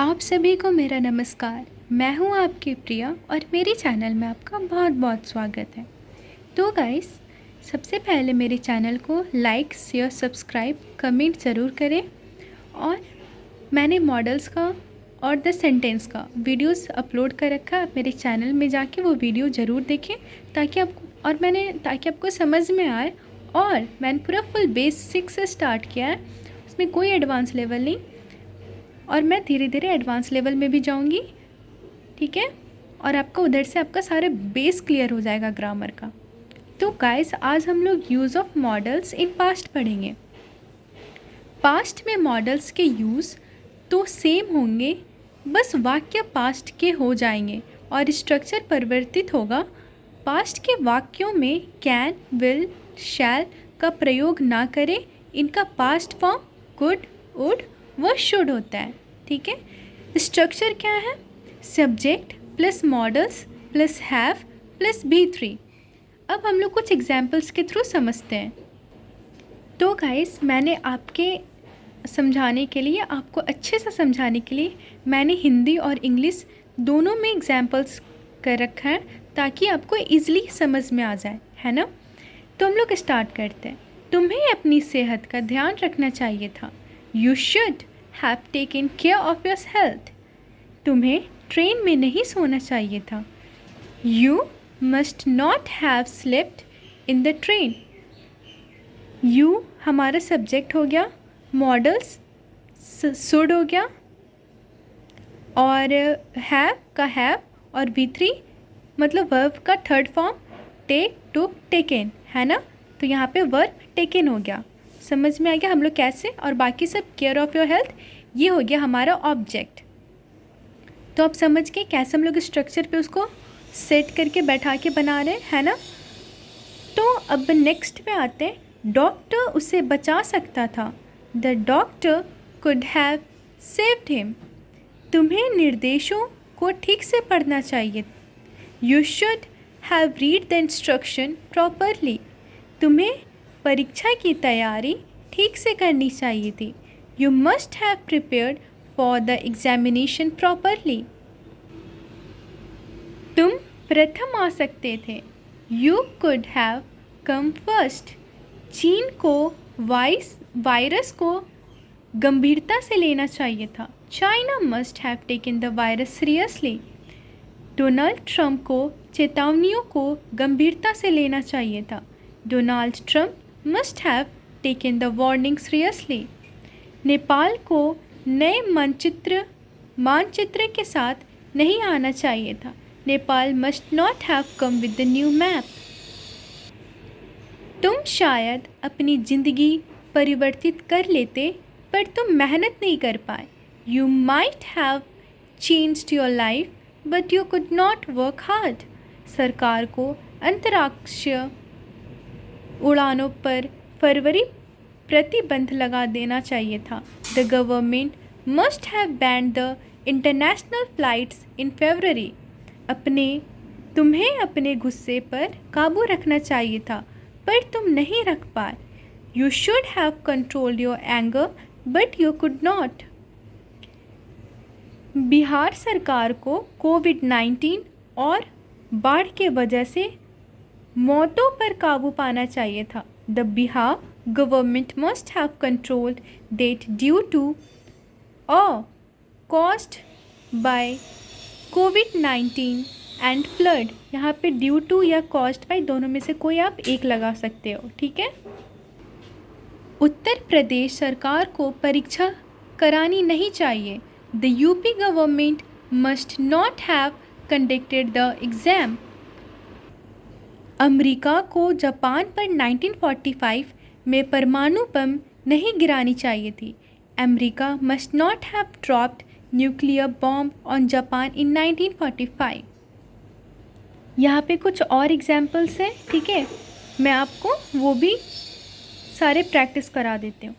आप सभी को मेरा नमस्कार। मैं हूं आपकी प्रिया और मेरे चैनल में आपका बहुत बहुत स्वागत है। तो गाइस, सबसे पहले मेरे चैनल को लाइक शेयर सब्सक्राइब कमेंट ज़रूर करें। और मैंने मॉडल्स का और द सेंटेंस का वीडियोस अपलोड कर रखा है। आप मेरे चैनल में जाके वो वीडियो ज़रूर देखें ताकि आपको समझ में आए। और मैंने पूरा फुल बेसिक से स्टार्ट किया है, उसमें कोई एडवांस लेवल नहीं, और मैं धीरे धीरे एडवांस लेवल में भी जाऊंगी, ठीक है। और आपका उधर से आपका सारे बेस क्लियर हो जाएगा ग्रामर का। तो गाइस, आज हम लोग use of models in past पढ़ेंगे। पास्ट में मॉडल्स के यूज़ तो सेम होंगे, बस वाक्य पास्ट के हो जाएंगे और स्ट्रक्चर परिवर्तित होगा। पास्ट के वाक्यों में कैन विल शैल का प्रयोग ना करें। इनका पास्ट फॉर्म कुड वुड व शुड होता है, ठीक है। स्ट्रक्चर क्या है? Subject plus models plus have plus B3. अब हम लोग कुछ एग्जाम्पल्स के थ्रू समझते हैं। तो गाइस, मैंने आपके समझाने के लिए, आपको अच्छे से समझाने के लिए मैंने हिंदी और इंग्लिश दोनों में एग्जाम्पल्स कर रखा है ताकि आपको ईज़िली समझ में आ जाए, है ना। तो हम लोग स्टार्ट करते हैं। तुम्हें अपनी सेहत का ध्यान रखना चाहिए था। You should have taken care of your health. तुम्हें ट्रेन में नहीं सोना चाहिए था। You must not have slept in the train. You हमारा सब्जेक्ट हो गया, मॉडल्स शुड हो गया, और हैव का हैव, और V3 मतलब वर्ब का third form take took taken, है ना। तो यहाँ पे वर्ब टेकन हो गया। समझ में आ गया हम लोग कैसे। और बाकी सब केयर ऑफ़ योर हेल्थ, ये हो गया हमारा ऑब्जेक्ट। तो आप समझ गए कैसे हम लोग स्ट्रक्चर पे उसको सेट करके बैठा के बना रहे हैं, है ना। तो अब नेक्स्ट पे आते हैं। डॉक्टर उसे बचा सकता था। The doctor could have saved him. तुम्हें निर्देशों को ठीक से पढ़ना चाहिए। You should have read the instruction properly. तुम्हें परीक्षा की तैयारी ठीक से करनी चाहिए थी। You must have prepared for the examination properly. तुम प्रथम आ सकते थे। You could have come first. चीन को वायरस को गंभीरता से लेना चाहिए था। China must have taken the virus seriously. Donald Trump को चेतावनियों को गंभीरता से लेना चाहिए था। Donald Trump must have taken the warning seriously. Nepal को नए मानचित्र के साथ नहीं आना चाहिए था। Nepal must not have come with the new map. तुम शायद अपनी ज़िंदगी परिवर्तित कर लेते, पर तुम मेहनत नहीं कर पाए। You might have changed your life but you could not work hard. सरकार को अंतर्राष्ट्रीय उड़ानों पर फरवरी प्रतिबंध लगा देना चाहिए था। The government must have banned the international flights in February. तुम्हें अपने गुस्से पर काबू रखना चाहिए था, पर तुम नहीं रख पाए। You should have controlled your anger but you could not. Bihar सरकार को कोविड-19 और बाढ़ के वजह से मौतों पर काबू पाना चाहिए था। The Bihar government must have controlled that due to caused by कोविड-19 एंड फ्लड। यहाँ पे ड्यू टू या कॉज्ड बाय दोनों में से कोई आप एक लगा सकते हो, ठीक है। उत्तर प्रदेश सरकार को परीक्षा करानी नहीं चाहिए। The UP government must not have conducted the exam. America को जापान पर 1945 में परमाणु बम नहीं गिरानी चाहिए थी। America must not have dropped nuclear bomb on Japan in 1945। यहाँ पे कुछ और एग्जाम्पल्स हैं, ठीक है। मैं आपको वो भी सारे प्रैक्टिस करा देती हूँ।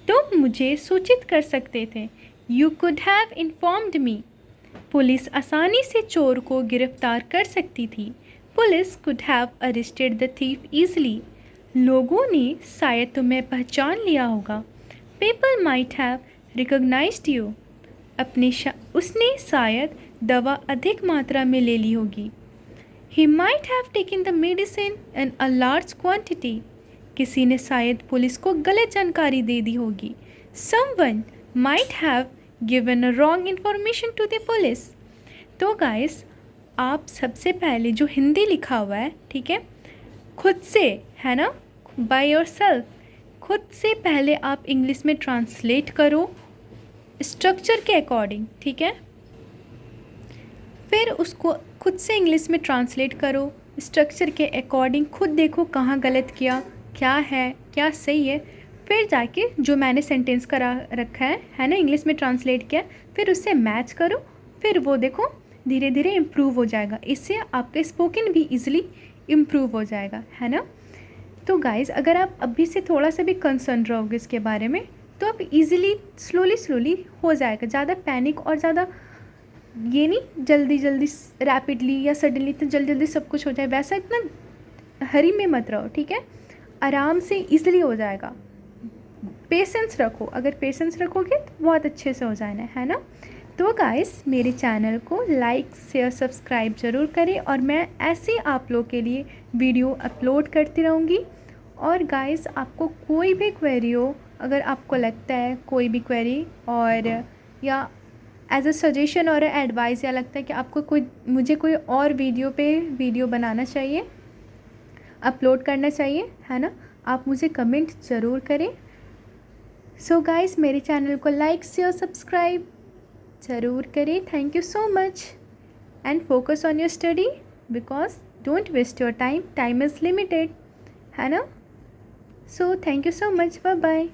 तुम मुझे सूचित कर सकते थे। You could have informed me. Police आसानी से चोर को गिरफ्तार कर सकती थी। Police could have arrested the thief easily. लोगों ने शायद तुम्हें पहचान लिया होगा। People might have recognised you. उसने शायद दवा अधिक मात्रा में ले ली होगी। He might have taken the medicine in a large quantity. किसी ने शायद पुलिस को गलत जानकारी दे दी होगी। Someone might have given a wrong information to the police. तो गाइस, आप सबसे पहले जो हिंदी लिखा हुआ है, ठीक है, खुद से, है ना, बाय योरसेल्फ, खुद से पहले आप इंग्लिश में ट्रांसलेट करो स्ट्रक्चर के अकॉर्डिंग, ठीक है। फिर उसको खुद से इंग्लिश में ट्रांसलेट करो स्ट्रक्चर के अकॉर्डिंग, खुद देखो कहाँ गलत किया, क्या है, क्या सही है। फिर जाके जो मैंने सेंटेंस करा रखा है ना, इंग्लिश में ट्रांसलेट किया, फिर उससे मैच करो। फिर वो देखो धीरे धीरे इम्प्रूव हो जाएगा। इससे आपका स्पोकन भी इजीली इम्प्रूव हो जाएगा, है ना। तो गाइज़, अगर आप अभी से थोड़ा सा भी कंसर्न रहोगे इसके बारे में, तो आप इजीली स्लोली हो जाएगा। ज़्यादा पैनिक और ज़्यादा ये नहीं जल्दी रैपिडली या सडनली इतना जल्दी सब कुछ हो जाए, वैसा इतना हरी में मत रहो, ठीक है। आराम से इजीली हो जाएगा। पेशेंस रखो, अगर पेशेंस रखोगे तो बहुत अच्छे से हो जाना है ना। तो गाइस, मेरे चैनल को लाइक शेयर सब्सक्राइब ज़रूर करें और मैं ऐसे आप लोग के लिए वीडियो अपलोड करती रहूँगी। और गाइस, आपको कोई भी क्वेरी हो, अगर आपको लगता है कोई भी क्वेरी, और या एज अ सजेशन और एडवाइस, या लगता है कि आपको मुझे कोई और वीडियो बनाना चाहिए, अपलोड करना चाहिए, है ना, आप मुझे कमेंट ज़रूर करें। सो गाइस, मेरे चैनल को लाइक शेयर सब्सक्राइब ज़रूर करें। Thank you so much and focus on your study, because don't waste your time is limited, है ना। So thank you so much, bye bye.